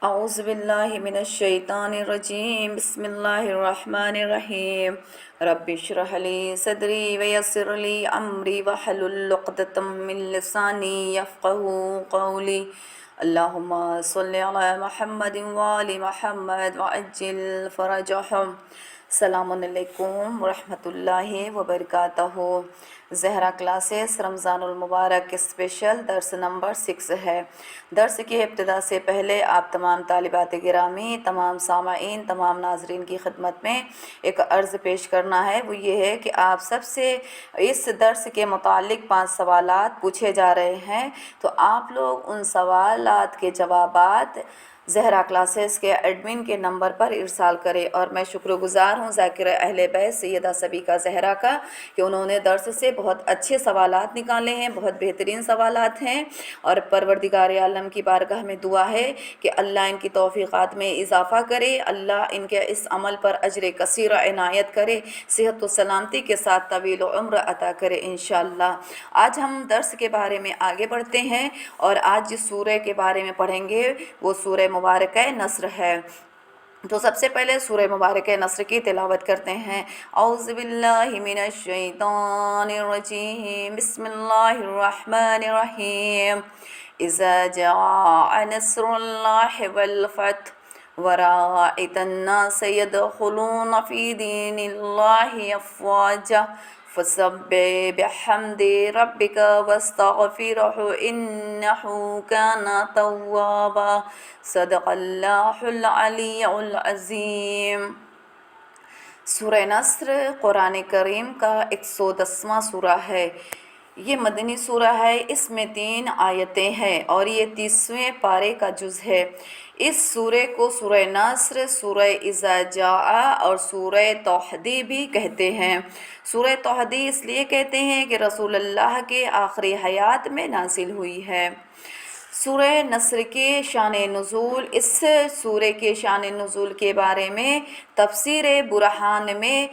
اعوذ باللہ من الشیطان الرجیم بسم اللہ الرحمن الرحیم رب اشرح لی صدری ویسر لی امری واحلل عقدۃ من لسانی یفقہوا قولی اللہم صل علی محمد وآل محمد وعجل فرجہم۔ السلام علیکم ورحمۃ اللہ وبرکاتہ۔ زہرا کلاسز رمضان المبارک اسپیشل درس نمبر 6 ہے۔ درس کی ابتدا سے پہلے آپ تمام طالبات گرامی، تمام سامعین، تمام ناظرین کی خدمت میں ایک عرض پیش کرنا ہے، وہ یہ ہے کہ آپ سب سے اس درس کے متعلق 5 سوالات پوچھے جا رہے ہیں، تو آپ لوگ ان سوالات کے جوابات زہرا کلاسز کے ایڈمن کے نمبر پر ارسال کرے۔ اور میں شکر گزار ہوں ذاکرہ اہل بیت سیدہ صبیحہ زہرا کا کہ انہوں نے درس سے بہت اچھے سوالات نکالے ہیں، بہت بہترین سوالات ہیں، اور پروردگار عالم کی بارگاہ میں دعا ہے کہ اللہ ان کی توفیقات میں اضافہ کرے، اللہ ان کے اس عمل پر اجر کثیر عنایت کرے، صحت و سلامتی کے ساتھ طویل عمر عطا کرے انشاءاللہ۔ آج ہم درس کے بارے میں آگے بڑھتے ہیں، اور آج جس سورہ کے بارے میں پڑھیں گے وہ سورہ مبارکہ نصر ہے۔ تو سب سے پہلے سورہ مبارکہ نصر کی تلاوت کرتے ہیں۔ اعوذ باللہ من الشیطان الرجیم بسم اللہ الرحمن الرحیم اذا جاء نصر اللہ والفتح ورأیت الناس يدخلون فی دین اللہ افواجا فسبح بحمد ربک واستغفرہ انہ کان توابا صدق اللہ العلی العظیم۔ سورہ نصر قرآن کریم کا 110واں سورہ ہے۔ یہ مدنی سورہ ہے، اس میں 3 آیتیں ہیں اور یہ 30ویں پارے کا جز ہے۔ اس سورہ کو سورہ نصر، سورہ اذا جاء اور سورہ توحیدی بھی کہتے ہیں۔ سورہ توحیدی اس لیے کہتے ہیں کہ رسول اللہ کے آخری حیات میں نازل ہوئی ہے۔ سورہ نصر کے شان نزول، اس سورہ کے شان نزول کے بارے میں تفسیر برہان میں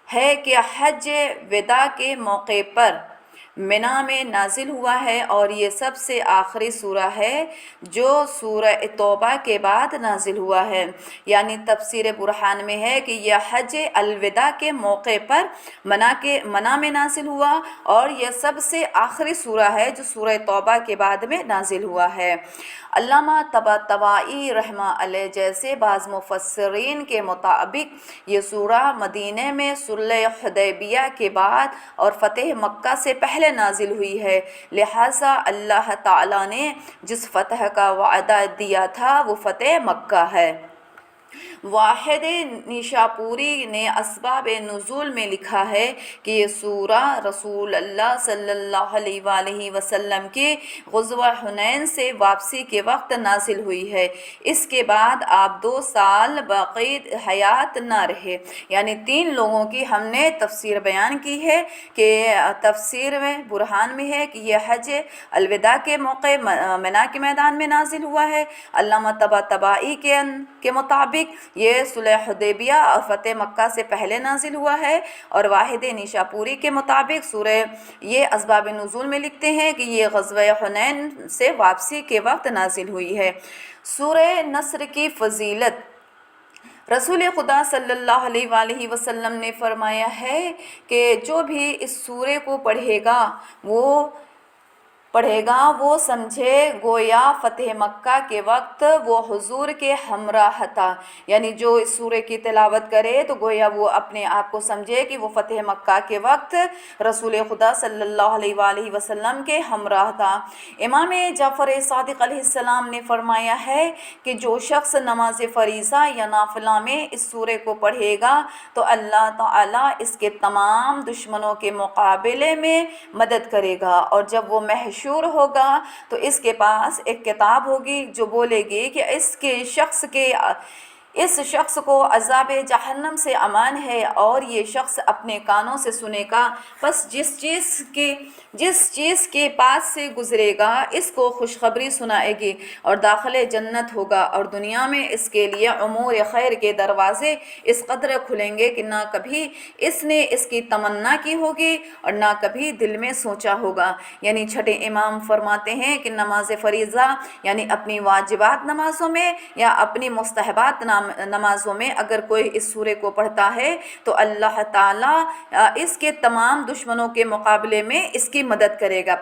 ہے کہ حج وداع کے موقع پر منی میں نازل ہوا ہے، اور یہ سب سے آخری سورہ ہے جو سورہ توبہ کے بعد نازل ہوا ہے۔ یعنی تفسیر برہان میں ہے کہ یہ حج الوداع کے موقع پر منی میں نازل ہوا، اور یہ سب سے آخری سورہ ہے جو سورہ توبہ کے بعد میں نازل ہوا ہے۔ علامہ طباطبائی رحمہ علیہ جیسے بعض مفسرین کے مطابق یہ سورہ مدینہ میں صلح حدیبیہ کے بعد اور فتح مکہ سے پہلے نازل ہوئی ہے، لہٰذا اللہ تعالیٰ نے جس فتح کا وعدہ دیا تھا وہ فتح مکہ ہے۔ واحد نیشاپوری نے اسباب نزول میں لکھا ہے کہ یہ سورہ رسول اللہ صلی اللہ علیہ وآلہ وسلم کے غزوہ حنین سے واپسی کے وقت نازل ہوئی ہے۔ اس کے بعد آپ 2 سال باقی حیات نہ رہے۔ یعنی 3 لوگوں کی ہم نے تفسیر بیان کی ہے کہ تفسیر میں برہان میں ہے کہ یہ حج الوداع کے موقع منی کے میدان میں نازل ہوا ہے۔ علامہ طباطبائی کے مطابق یہ صلح حدیبیہ اور فتح مکہ سے پہلے نازل ہوا ہے، اور واحد نیشاپوری کے مطابق یہ اسباب نزول میں لکھتے ہیں کہ یہ غزوہ حنین سے واپسی کے وقت نازل ہوئی ہے۔ سورہ نصر کی فضیلت، رسول خدا صلی اللہ علیہ وآلہ وسلم نے فرمایا ہے کہ جو بھی اس سورہ کو پڑھے گا وہ سمجھے گویا فتح مکہ کے وقت وہ حضور کے ہمراہ تھا۔ یعنی جو اس سورہ کی تلاوت کرے تو گویا وہ اپنے آپ کو سمجھے کہ وہ فتح مکہ کے وقت رسول خدا صلی اللہ علیہ وآلہ وسلم کے ہمراہ تھا۔ امام جعفر صادق علیہ السلام نے فرمایا ہے کہ جو شخص نماز فریضہ یا نافلہ میں اس سورہ کو پڑھے گا تو اللہ تعالیٰ اس کے تمام دشمنوں کے مقابلے میں مدد کرے گا، اور جب وہ محشور ہوگا تو اس کے پاس ایک کتاب ہوگی جو بولے گی کہ اس کے شخص کے اس شخص کو عذاب جہنم سے امان ہے اور یہ شخص اپنے کانوں سے سنے گا، بس جس چیز کے پاس سے گزرے گا اس کو خوشخبری سنائے گی اور داخل جنت ہوگا، اور دنیا میں اس کے لیے امور خیر کے دروازے اس قدر کھلیں گے کہ نہ کبھی اس نے اس کی تمنا کی ہوگی اور نہ کبھی دل میں سوچا ہوگا۔ یعنی چھٹے امام فرماتے ہیں کہ نماز فریضہ یعنی اپنی واجبات نمازوں میں یا اپنی مستحبات نمازوں میں اگر کوئی اس سورے کو پڑھتا ہے تو اللہ تعالیٰ اس کے تمام دشمنوں کے مقابلے میں اس کی مدد کرے گا۔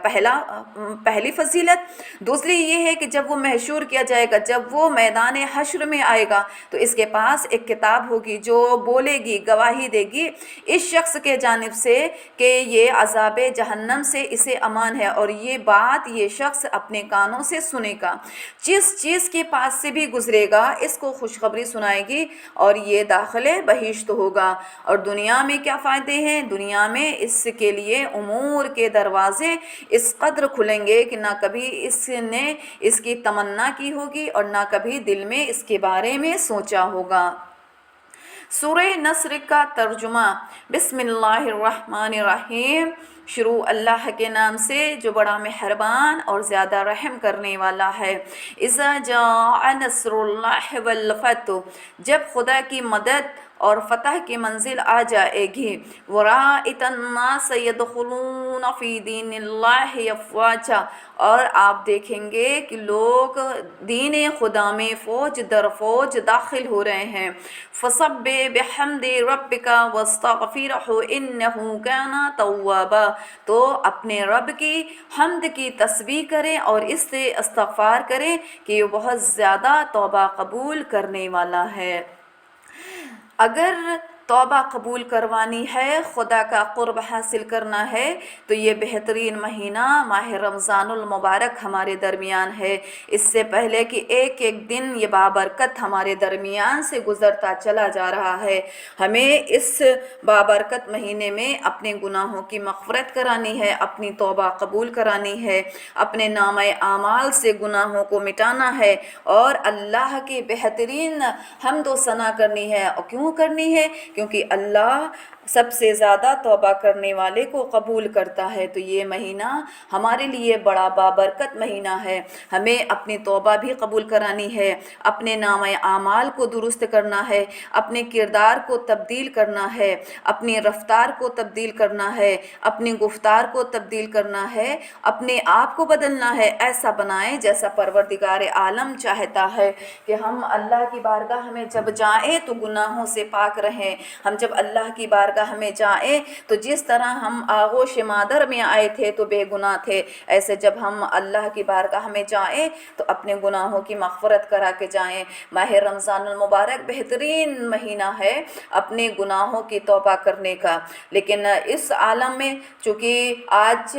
پہلی فضیلت۔ دوسری یہ ہے کہ جب وہ محشور کیا جائے گا، جب وہ میدان حشر میں آئے گا تو اس کے پاس ایک کتاب ہوگی جو بولے گی، گواہی دے گی اس شخص کے جانب سے کہ یہ عذاب جہنم سے اسے امان ہے، اور یہ بات یہ شخص اپنے کانوں سے سنے گا، جس چیز کے پاس سے بھی گزرے گا اس کو خوشخبری سنائے گی اور یہ داخل بہشت ہوگا۔ اور دنیا میں کیا فائدے ہیں؟ دنیا میں اس کے لیے امور کے دروازے اس قدر کھلیں گے کہ نہ کبھی اس نے اس کی تمنا کی ہوگی اور نہ کبھی دل میں اس کے بارے میں سوچا ہوگا۔ سورہ نصر کا ترجمہ۔ بسم اللہ الرحمن الرحیم۔ شروع اللہ کے نام سے جو بڑا مہربان اور زیادہ رحم کرنے والا ہے۔ اذا جاء نصر اللہ والفتح، جب خدا کی مدد اور فتح کی منزل آ جائے گی۔ ورأیت الناس یدخلون فی دین اللہ افواجا، اور آپ دیکھیں گے کہ لوگ دین خدا میں فوج در فوج داخل ہو رہے ہیں۔ فسبح بحمد ربک واستغفرہ انہ کان توابا، تو اپنے رب کی حمد کی تسبیح کریں اور اس سے استغفار کریں کہ یہ بہت زیادہ توبہ قبول کرنے والا ہے۔ اگر توبہ قبول کروانی ہے، خدا کا قرب حاصل کرنا ہے تو یہ بہترین مہینہ ماہ رمضان المبارک ہمارے درمیان ہے۔ اس سے پہلے کہ ایک ایک دن یہ بابرکت ہمارے درمیان سے گزرتا چلا جا رہا ہے، ہمیں اس بابرکت مہینے میں اپنے گناہوں کی مغفرت کرانی ہے، اپنی توبہ قبول کرانی ہے، اپنے نامہ اعمال سے گناہوں کو مٹانا ہے اور اللہ کی بہترین حمد و ثنا کرنی ہے۔ اور کیوں کرنی ہے؟ کیونکہ اللہ سب سے زیادہ توبہ کرنے والے کو قبول کرتا ہے۔ تو یہ مہینہ ہمارے لیے بڑا بابرکت مہینہ ہے، ہمیں اپنی توبہ بھی قبول کرانی ہے، اپنے نامہ اعمال کو درست کرنا ہے، اپنے کردار کو تبدیل کرنا ہے، اپنی رفتار کو تبدیل کرنا ہے، اپنی گفتار کو تبدیل کرنا ہے، اپنے آپ کو بدلنا ہے، ایسا بنائیں جیسا پروردگار عالم چاہتا ہے کہ ہم اللہ کی بارگاہ میں جب جائیں تو گناہوں سے پاک رہیں۔ ہم جب اللہ کی بارگاہ میں جائیں تو جس طرح ہم آغوش مادر میں آئے تھے تو بے گناہ تھے، ایسے جب ہم اللہ کی بارگاہ میں جائیں تو اپنے گناہوں کی مغفرت کرا کے جائیں۔ ماہ رمضان المبارک بہترین مہینہ ہے اپنے گناہوں کی توبہ کرنے کا، لیکن اس عالم میں چونکہ آج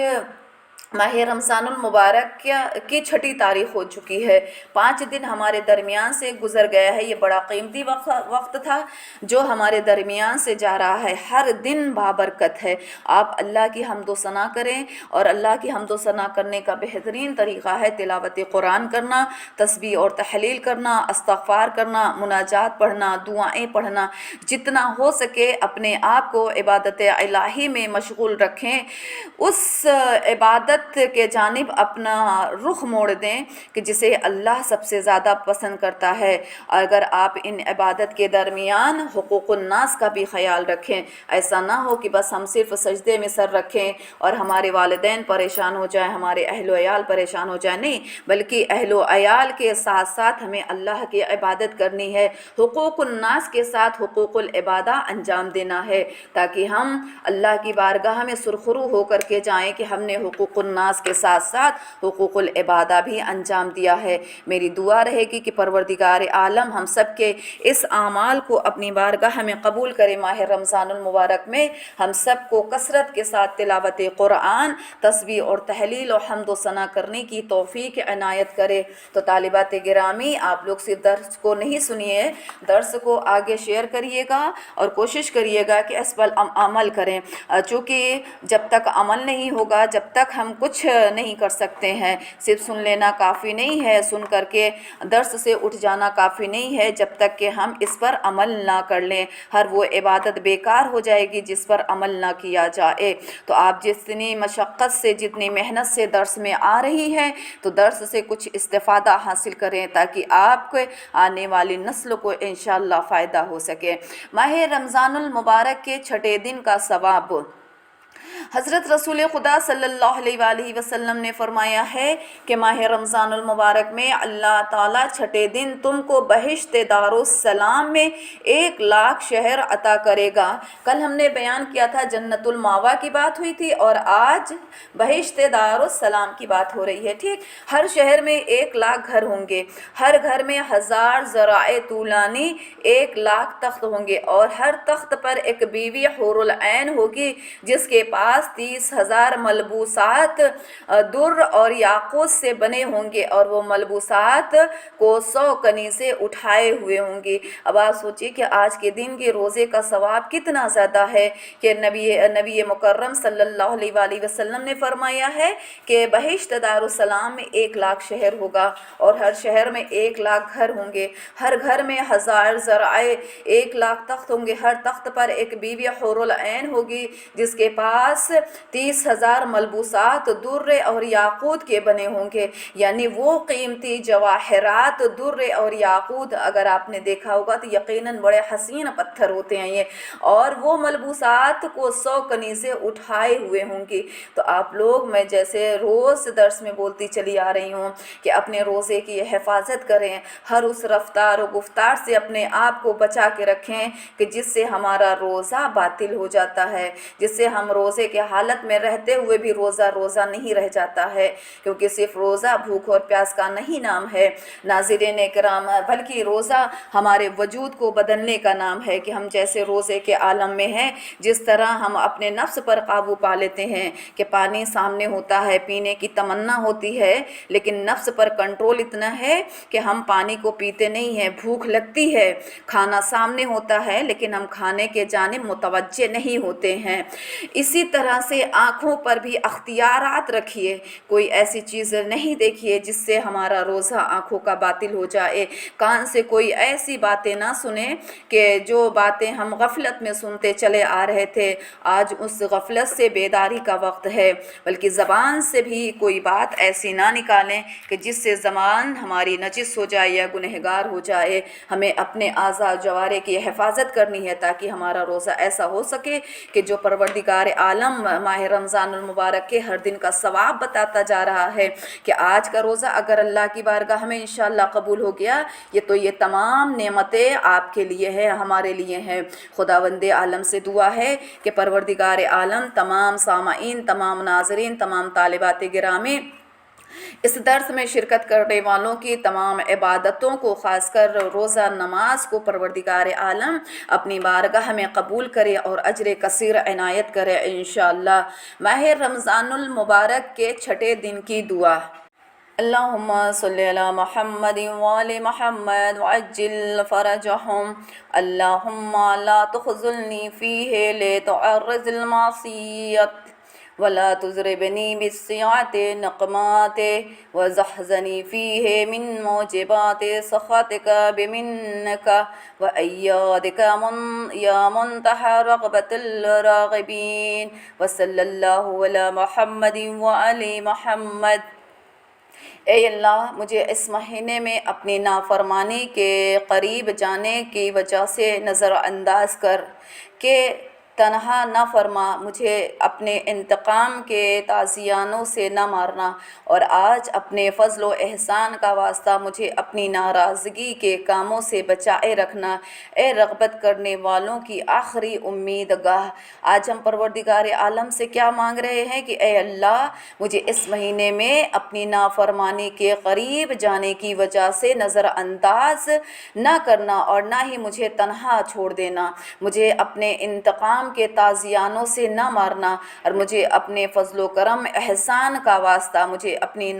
ماہ رمضان المبارک کی 6 تاریخ ہو چکی ہے، 5 دن ہمارے درمیان سے گزر گیا ہے۔ یہ بڑا قیمتی وقت تھا جو ہمارے درمیان سے جا رہا ہے، ہر دن بابرکت ہے۔ آپ اللہ کی حمد و ثنا کریں، اور اللہ کی حمد و ثنا کرنے کا بہترین طریقہ ہے تلاوت قرآن کرنا، تسبیح اور تحلیل کرنا، استغفار کرنا، مناجات پڑھنا، دعائیں پڑھنا۔ جتنا ہو سکے اپنے آپ کو عبادت الہی میں مشغول رکھیں، اس عبادت کے جانب اپنا رخ موڑ دیں کہ جسے اللہ سب سے زیادہ پسند کرتا ہے۔ اگر آپ ان عبادت کے درمیان حقوق الناس کا بھی خیال رکھیں، ایسا نہ ہو کہ بس ہم صرف سجدے میں سر رکھیں اور ہمارے والدین پریشان ہو جائیں، ہمارے اہل و عیال پریشان ہو جائیں، نہیں، بلکہ اہل و عیال کے ساتھ ساتھ ہمیں اللہ کی عبادت کرنی ہے، حقوق الناس کے ساتھ حقوق العبادہ انجام دینا ہے، تاکہ ہم اللہ کی بارگاہ میں سرخرو ہو کر کے جائیں کہ ہم نے حقوق الناس کے ساتھ ساتھ حقوق العبادہ بھی انجام دیا ہے۔ میری دعا رہے گی کہ پروردگار عالم ہم سب کے اس اعمال کو اپنی بارگاہ میں قبول کرے۔ ماہ رمضان المبارک میں ہم سب کو کثرت کے ساتھ تلاوت قرآن، تسبیح اور تحلیل و حمد و ثنا کرنے کی توفیق عنایت کرے۔ تو طالبات گرامی، آپ لوگ صرف درس کو نہیں سنیے، درس کو آگے شیئر کریے گا اور کوشش کریے گا کہ اس پر عمل کریں، چونکہ جب تک عمل نہیں ہوگا، جب تک ہم کچھ نہیں کر سکتے ہیں۔ صرف سن لینا کافی نہیں ہے، سن کر کے درس سے اٹھ جانا کافی نہیں ہے، جب تک کہ ہم اس پر عمل نہ کر لیں ہر وہ عبادت بیکار ہو جائے گی جس پر عمل نہ کیا جائے۔ تو آپ جتنی مشقت سے جتنی محنت سے درس میں آ رہی ہے تو درس سے کچھ استفادہ حاصل کریں تاکہ آپ کے آنے والی نسل کو انشاءاللہ فائدہ ہو سکے۔ ماہ رمضان المبارک کے چھٹے دن کا ثواب۔ حضرت رسول خدا صلی اللہ علیہ وآلہ وسلم نے فرمایا ہے کہ ماہ رمضان المبارک میں اللہ تعالیٰ چھٹے دن تم کو بہشت دارالسلام میں 1,00,000 شہر عطا کرے گا۔ کل ہم نے بیان کیا تھا جنت الماوا کی بات ہوئی تھی اور آج بہشت دارالسلام کی بات ہو رہی ہے، ٹھیک۔ ہر شہر میں 1,00,000 گھر ہوں گے، ہر گھر میں 1000 ذرائع طولانی 1,00,000 تخت ہوں گے اور ہر تخت پر ایک بیوی حور العین ہوگی جس کے پاس 30,000 ملبوسات در اور یاقوت سے بنے ہوں گے اور وہ ملبوسات کو 100 کنیزیں اٹھائے ہوئے ہوں گی۔ اب آپ سوچئے کہ آج کے دن کے روزے کا ثواب کتنا زیادہ ہے کہ نبی مکرم صلی اللہ علیہ وآلہ وسلم نے فرمایا ہے کہ بہشت دارالسلام میں 1,00,000 شہر ہوگا اور ہر شہر میں 1,00,000 گھر ہوں گے، ہر گھر میں 1000 ذرائع 1,00,000 تخت ہوں گے، ہر تخت پر ایک بیوی حور العین ہوگی جس کے پاس 30,000 ملبوسات در اور یاقوت کے بنے ہوں گے، یعنی وہ قیمتی جواہرات در اور یاقوت اگر آپ نے دیکھا ہوگا تو یقیناً بڑے حسین پتھر ہوتے ہیں یہ، اور وہ ملبوسات کو 100 کنیزیں اٹھائے ہوئے ہوں گی۔ تو آپ لوگ، میں جیسے روز درس میں بولتی چلی آ رہی ہوں کہ اپنے روزے کی حفاظت کریں، ہر اس رفتار و گفتار سے اپنے آپ کو بچا کے رکھیں کہ جس سے ہمارا روزہ باطل ہو جاتا ہے، جس سے ہم روزے کے حالت میں رہتے ہوئے بھی روزہ نہیں رہ جاتا ہے، کیونکہ صرف روزہ بھوک اور پیاس کا نہیں نام ہے ناظرین کرام، بلکہ روزہ ہمارے وجود کو بدلنے کا نام ہے کہ ہم جیسے روزے کے عالم میں ہیں، جس طرح ہم اپنے نفس پر قابو پا لیتے ہیں کہ پانی سامنے ہوتا ہے، پینے کی تمنا ہوتی ہے، لیکن نفس پر کنٹرول اتنا ہے کہ ہم پانی کو پیتے نہیں ہیں، بھوک لگتی ہے، کھانا سامنے ہوتا ہے لیکن ہم کھانے کے جانب متوجہ نہیں ہوتے ہیں۔ اسی طرح سے آنکھوں پر بھی اختیارات رکھیے، کوئی ایسی چیز نہیں دیکھیے جس سے ہمارا روزہ آنکھوں کا باطل ہو جائے، کان سے کوئی ایسی باتیں نہ سنیں کہ جو باتیں ہم غفلت میں سنتے چلے آ رہے تھے، آج اس غفلت سے بیداری کا وقت ہے، بلکہ زبان سے بھی کوئی بات ایسی نہ نکالیں کہ جس سے زبان ہماری نجس ہو جائے یا گنہگار ہو جائے۔ ہمیں اپنے اعضاء جوارح کی حفاظت کرنی ہے تاکہ ہمارا روزہ ایسا ہو سکے کہ جو پروردگار عالم ماہ رمضان المبارک کے ہر دن کا ثواب بتاتا جا رہا ہے کہ آج کا روزہ اگر اللہ کی بارگاہ میں انشاءاللہ قبول ہو گیا یہ تمام نعمتیں آپ کے لیے ہیں، ہمارے لیے ہیں۔ خداوند عالم سے دعا ہے کہ پروردگار عالم تمام سامعین، تمام ناظرین، تمام طالبات گرامی، اس درس میں شرکت کرنے والوں کی تمام عبادتوں کو، خاص کر روزہ نماز کو پروردگار عالم اپنی بارگاہ میں قبول کرے اور اجر کثیر عنایت کرے انشاءاللہ۔ ماہ رمضان المبارک کے چھٹے دن کی دعا۔ اللہم صلی علی محمد وآل محمد وعجل فرجہم، اللہم لا تخذلنی فیہ لتعرض المعصیت ولا تضربنی بالسیئات نقمات وزحزنی فیہ من موجبات سخطک بمنک وایادک یا منتہى رغبت الراغبین وصلی اللہ علی محمد وآل محمد۔ اے اللہ، مجھے اس مہینے میں اپنی نافرمانی کے قریب جانے کی وجہ سے نظر انداز کر کہ تنہا نہ فرما، مجھے اپنے انتقام کے تازیانوں سے نہ مارنا، اور آج اپنے فضل و احسان کا واسطہ مجھے اپنی ناراضگی کے کاموں سے بچائے رکھنا۔ اے رغبت کرنے والوں کی آخری امید گاہ، آج ہم پروردگار عالم سے کیا مانگ رہے ہیں کہ اے اللہ، مجھے اس مہینے میں اپنی نافرمانی کے قریب جانے کی وجہ سے نظر انداز نہ کرنا اور نہ ہی مجھے تنہا چھوڑ دینا، مجھے اپنے انتقام انتقام کے تازیانوں سے نہ مارنا، اور مجھے اپنے فضل و کرم احسان کا واسطہ مجھے اپنی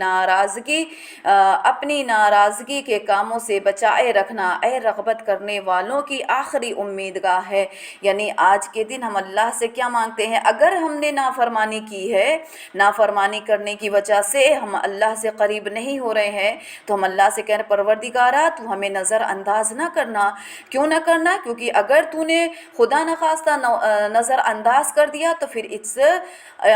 ناراضگی کے کاموں سے بچائے رکھنا، اے رغبت کرنے والوں کی آخری امیدگاہ ہے۔ یعنی آج کے دن ہم اللہ سے کیا مانگتے ہیں؟ اگر ہم نے نافرمانی کی ہے، نافرمانی کرنے کی وجہ سے ہم اللہ سے قریب نہیں ہو رہے ہیں، تو ہم اللہ سے کہہ رہے پروردگارا تو ہمیں نظر انداز نہ کرنا۔ کیوں نہ کرنا؟ کیونکہ اگر تو نے خدا نخواستہ نظر انداز کر دیا تو پھر اس سے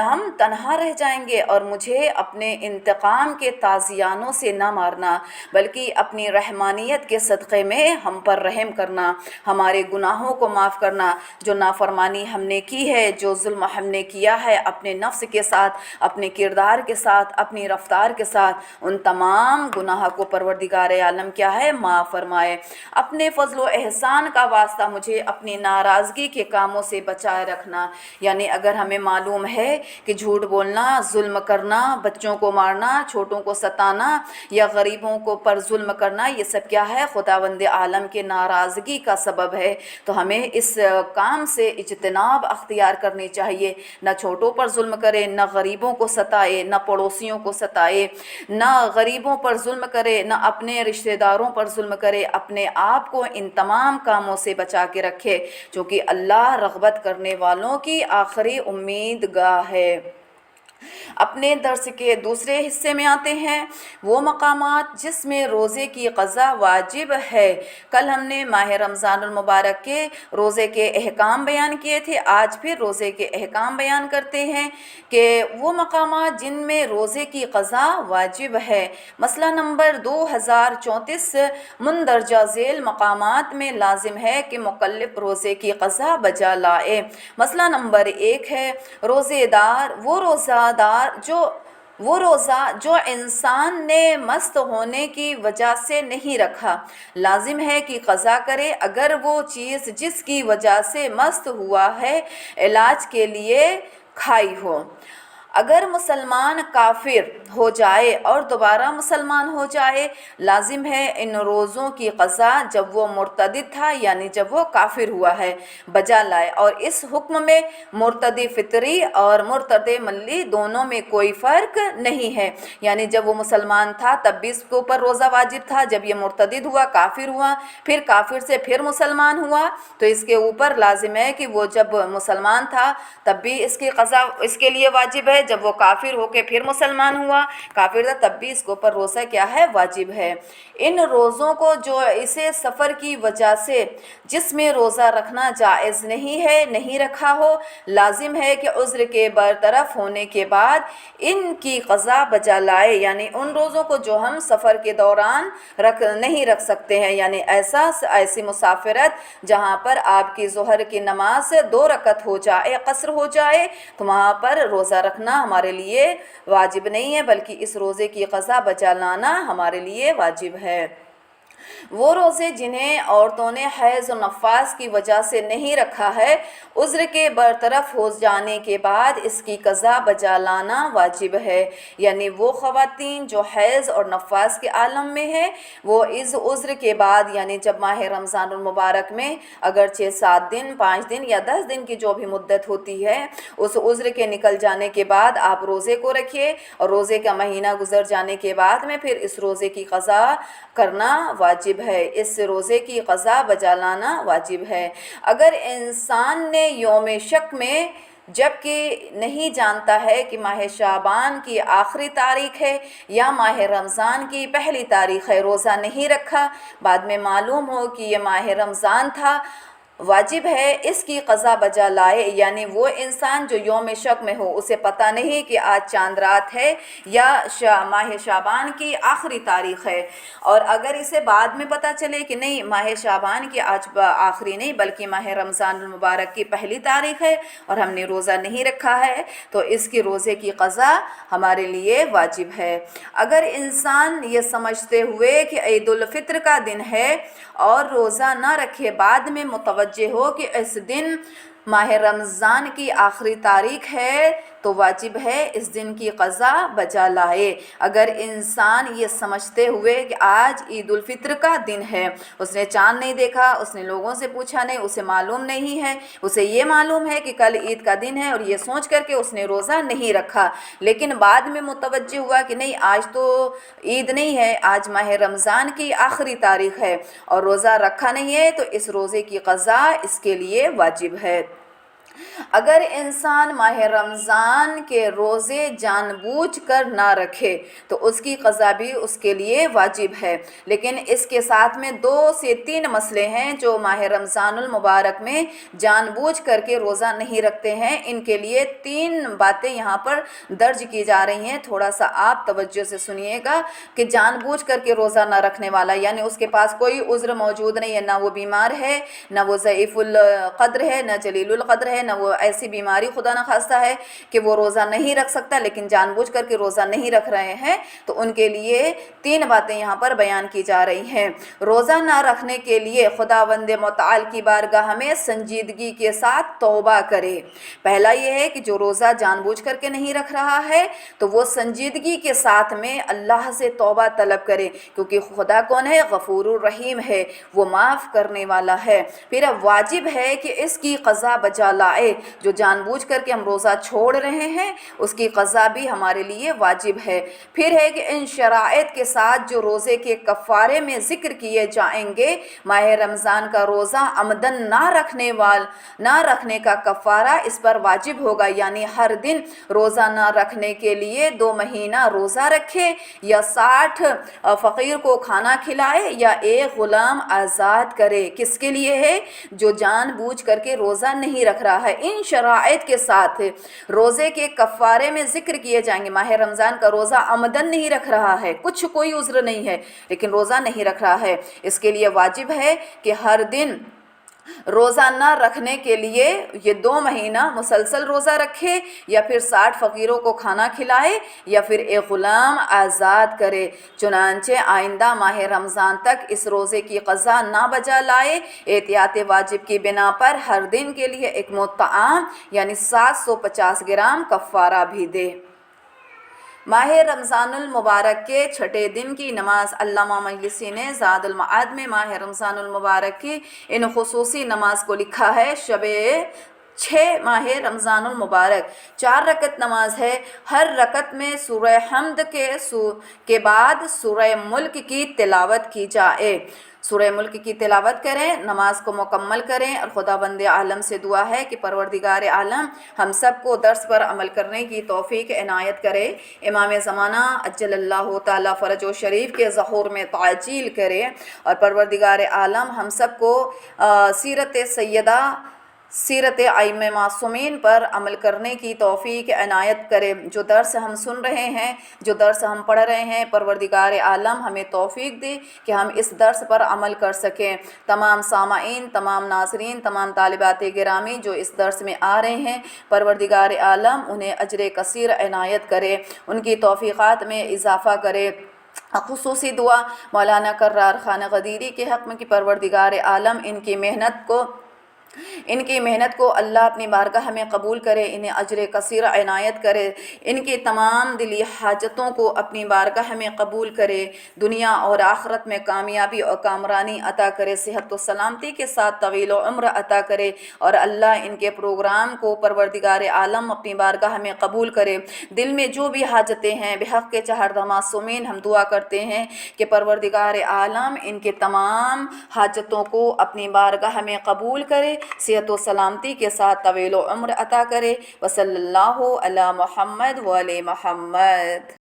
ہم تنہا رہ جائیں گے، اور مجھے اپنے انتقام کے تازیانوں سے نہ مارنا بلکہ اپنی رحمانیت کے صدقے میں ہم پر رحم کرنا، ہمارے گناہوں کو معاف کرنا، جو نافرمانی ہم نے کی ہے، جو ظلم ہم نے کیا ہے اپنے نفس کے ساتھ، اپنے کردار کے ساتھ، اپنی رفتار کے ساتھ، ان تمام گناہ کو پروردگار عالم کیا ہے؟ معاف فرمائے۔ اپنے فضل و احسان کا واسطہ مجھے اپنی ناراضگی کے کاموں سے بچائے رکھنا۔ یعنی اگر ہمیں معلوم ہے کہ جھوٹ بولنا، ظلم کرنا، بچوں کو مارنا، چھوٹوں کو ستانا یا غریبوں کو پر ظلم کرنا، یہ سب کیا ہے؟ خداوند عالم کے ناراضگی کا سبب ہے، تو ہمیں اس کام سے اجتناب اختیار کرنی چاہیے۔ نہ چھوٹوں پر ظلم کرے، نہ غریبوں کو ستائے، نہ پڑوسیوں کو ستائے، نہ غریبوں پر ظلم کرے، نہ اپنے رشتہ داروں پر ظلم کرے، اپنے آپ کو ان تمام کاموں سے بچا کے رکھے، چونکہ اللہ رغبت کرنے والوں کی آخری امیدگاہ ہے۔ اپنے درس کے دوسرے حصے میں آتے ہیں، وہ مقامات جس میں روزے کی قضا واجب ہے۔ کل ہم نے ماہ رمضان المبارک کے روزے کے احکام بیان کیے تھے، آج پھر روزے کے احکام بیان کرتے ہیں کہ وہ مقامات جن میں روزے کی قضا واجب ہے۔ مسئلہ نمبر 2034 مندرجہ ذیل مقامات میں لازم ہے کہ مکلف روزے کی قضا بجا لائے۔ مسئلہ نمبر 1 ہے وہ روزہ جو انسان نے مست ہونے کی وجہ سے نہیں رکھا، لازم ہے کہ قضا کرے اگر وہ چیز جس کی وجہ سے مست ہوا ہے علاج کے لیے کھائی ہو۔ اگر مسلمان کافر ہو جائے اور دوبارہ مسلمان ہو جائے، لازم ہے ان روزوں کی قضا جب وہ مرتد تھا یعنی جب وہ کافر ہوا ہے بجا لائے، اور اس حکم میں مرتد فطری اور مرتد ملی دونوں میں کوئی فرق نہیں ہے۔ یعنی جب وہ مسلمان تھا تب بھی اس کے اوپر روزہ واجب تھا، جب یہ مرتد ہوا، کافر ہوا، پھر کافر سے پھر مسلمان ہوا تو اس کے اوپر لازم ہے کہ وہ جب مسلمان تھا تب بھی اس کی قضا اس کے لیے واجب ہے، جب وہ کافر ہو کے پھر مسلمان ہوا، کافر تھا تب بھی اس کے اوپر روزہ کیا ہے؟ واجب ہے۔ ان روزوں کو جو اسے سفر کی وجہ سے جس میں روزہ رکھنا جائز نہیں ہے نہیں رکھا ہو، لازم ہے کہ عذر کے برطرف ہونے کے بعد ان کی قضا بجا لائے۔ یعنی ان روزوں کو جو ہم سفر کے دوران نہیں رکھ سکتے ہیں، یعنی ایسی مسافرت جہاں پر آپ کی ظہر کی نماز 2 رکعت ہو جائے، قصر ہو جائے، تو وہاں پر روزہ رکھنا ہمارے لیے واجب نہیں ہے بلکہ اس روزے کی قضا بجا لانا ہمارے لیے واجب ہے۔ وہ روزے جنہیں عورتوں نے حیض و نفاس کی وجہ سے نہیں رکھا ہے، عذر کے برطرف ہو جانے کے بعد اس کی قضا بجا لانا واجب ہے۔ یعنی وہ خواتین جو حیض اور نفاس کے عالم میں ہیں، وہ اس عذر کے بعد یعنی جب ماہ رمضان المبارک میں اگرچہ 7 دن 5 دن یا 10 دن کی جو بھی مدت ہوتی ہے، اس عذر کے نکل جانے کے بعد آپ روزے کو رکھیے، اور روزے کا مہینہ گزر جانے کے بعد میں پھر اس روزے کی قضا کرنا واجب ہے، اس روزے کی قضا بجا لانا واجب ہے۔ اگر انسان نے یوم شک میں جبکہ نہیں جانتا ہے کہ ماہ شعبان کی آخری تاریخ ہے یا ماہ رمضان کی پہلی تاریخ ہے، روزہ نہیں رکھا، بعد میں معلوم ہو کہ یہ ماہ رمضان تھا، واجب ہے اس کی قضا بجا لائے۔ یعنی وہ انسان جو یوم شک میں ہو، اسے پتہ نہیں کہ آج چاند رات ہے یا ماہ شعبان کی آخری تاریخ ہے، اور اگر اسے بعد میں پتہ چلے کہ نہیں ماہ شعبان کی آج آخری نہیں بلکہ ماہ رمضان المبارک کی پہلی تاریخ ہے اور ہم نے روزہ نہیں رکھا ہے، تو اس کی روزے کی قضا ہمارے لیے واجب ہے۔ اگر انسان یہ سمجھتے ہوئے کہ عید الفطر کا دن ہے اور روزہ نہ رکھے، بعد میں متوجہ ہو کہ اس دن ماہ رمضان کی آخری تاریخ ہے تو واجب ہے اس دن کی قضا بجا لائے۔ اگر انسان یہ سمجھتے ہوئے کہ آج عید الفطر کا دن ہے، اس نے چاند نہیں دیکھا، اس نے لوگوں سے پوچھا نہیں، اسے معلوم نہیں ہے، اسے یہ معلوم ہے کہ کل عید کا دن ہے اور یہ سوچ کر کے اس نے روزہ نہیں رکھا، لیکن بعد میں متوجہ ہوا کہ نہیں آج تو عید نہیں ہے، آج ماہ رمضان کی آخری تاریخ ہے اور روزہ رکھا نہیں ہے، تو اس روزے کی قضا اس کے لیے واجب ہے۔ اگر انسان ماہ رمضان کے روزے جان بوجھ کر نہ رکھے تو اس کی قضا بھی اس کے لیے واجب ہے، لیکن اس کے ساتھ میں 2 سے 3 مسئلے ہیں جو ماہ رمضان المبارک میں جان بوجھ کر کے روزہ نہیں رکھتے ہیں۔ ان کے لیے 3 باتیں یہاں پر درج کی جا رہی ہیں، تھوڑا سا آپ توجہ سے سنیے گا کہ جان بوجھ کر کے روزہ نہ رکھنے والا یعنی اس کے پاس کوئی عذر موجود نہیں ہے، نہ وہ بیمار ہے، نہ وہ ضعیف القدر ہے، نہ جلیل القدر ہے، نہ وہ ایسی بیماری خدا نخواستہ ہے کہ وہ روزہ نہیں رکھ سکتا لیکن جان بوجھ کر کے روزہ نہیں رکھ رہے ہیں، تو ان کے لیے 3 باتیں یہاں پر بیان کی جا رہی ہیں۔ روزہ نہ رکھنے کے لیے خداوند متعال کی بارگاہ میں سنجیدگی کے ساتھ توبہ کرے۔ پہلا یہ ہے کہ جو روزہ جان بوجھ کر کے نہیں رکھ رہا ہے تو وہ سنجیدگی کے ساتھ میں اللہ سے توبہ طلب کرے، کیونکہ خدا کون ہے؟ غفور الرحیم ہے، وہ معاف کرنے والا ہے۔ پھر اب واجب ہے کہ اس کی قضا بجا لائے، جو جان بوجھ کر کے ہم روزہ چھوڑ رہے ہیں اس کی قضا بھی ہمارے لیے واجب ہے۔ پھر ہے کہ ان شرائط کے ساتھ جو روزے کے کفارے میں ذکر کیے جائیں گے، ماہ رمضان کا روزہ عمدن نہ رکھنے کا کفارہ اس پر واجب ہوگا، یعنی ہر دن روزہ نہ رکھنے کے لیے 2 مہینہ روزہ رکھے، یا 60 فقیر کو کھانا کھلائے، یا ایک غلام آزاد کرے۔ کس کے لیے ہے؟ جو جان بوجھ کر کے روزہ نہیں رکھ رہا ہے۔ ان شرائط کے ساتھ روزے کے کفارے میں ذکر کیے جائیں گے۔ ماہ رمضان کا روزہ عمدن نہیں رکھ رہا ہے، کوئی عذر نہیں ہے لیکن روزہ نہیں رکھ رہا ہے، اس کے لیے واجب ہے کہ ہر دن روزہ نہ رکھنے کے لیے یہ 2 مہینہ مسلسل روزہ رکھے، یا پھر 60 فقیروں کو کھانا کھلائے، یا پھر ایک غلام آزاد کرے۔ چنانچہ آئندہ ماہ رمضان تک اس روزے کی قضا نہ بجا لائے، احتیاط واجب کی بنا پر ہر دن کے لیے ایک مطعم یعنی 750 گرام کفارہ بھی دے۔ ماہ رمضان المبارک کے چھٹے دن کی نماز علامہ مجلسی نے زاد المعاد میں ماہ رمضان المبارک کی ان خصوصی نماز کو لکھا ہے۔ شب 6 ماہ رمضان المبارک 4 رکعت نماز ہے، ہر رکعت میں سورہ حمد کے بعد سورہ ملک کی تلاوت کی جائے۔ سورہ ملک کی تلاوت کریں، نماز کو مکمل کریں، اور خداوند عالم سے دعا ہے کہ پروردگار عالم ہم سب کو درس پر عمل کرنے کی توفیق عنایت کرے، امام زمانہ عجل اللہ تعالی فرج و شریف کے ظہور میں تعجیل کرے، اور پروردگار عالم ہم سب کو سیرت ائمہ معصومین پر عمل کرنے کی توفیق عنایت کرے۔ جو درس ہم سن رہے ہیں، جو درس ہم پڑھ رہے ہیں، پروردگار عالم ہمیں توفیق دے کہ ہم اس درس پر عمل کر سکیں۔ تمام سامعین، تمام ناظرین، تمام طالبات گرامی جو اس درس میں آ رہے ہیں، پروردگار عالم انہیں اجر کثیر عنایت کرے، ان کی توفیقات میں اضافہ کرے۔ خصوصی دعا مولانا کرار خان غدیری کے حق میں کہ پروردگار عالم ان کی محنت کو اللہ اپنی بارگاہ میں قبول کرے، انہیں اجر کثیر عنایت کرے، ان کی تمام دلی حاجتوں کو اپنی بارگاہ میں قبول کرے، دنیا اور آخرت میں کامیابی اور کامرانی عطا کرے، صحت و سلامتی کے ساتھ طویل و عمر عطا کرے، اور اللہ ان کے پروگرام کو پروردگار عالم اپنی بارگاہ میں قبول کرے۔ دل میں جو بھی حاجتیں ہیں بحق کے چہردہ معصومین ہم دعا کرتے ہیں کہ پروردگار عالم ان کے تمام حاجتوں کو اپنی بارگاہ میں قبول کرے، صحت و سلامتی کے ساتھ طویل و عمر عطا کرے۔ وصلی اللہ علی محمد و علی محمد۔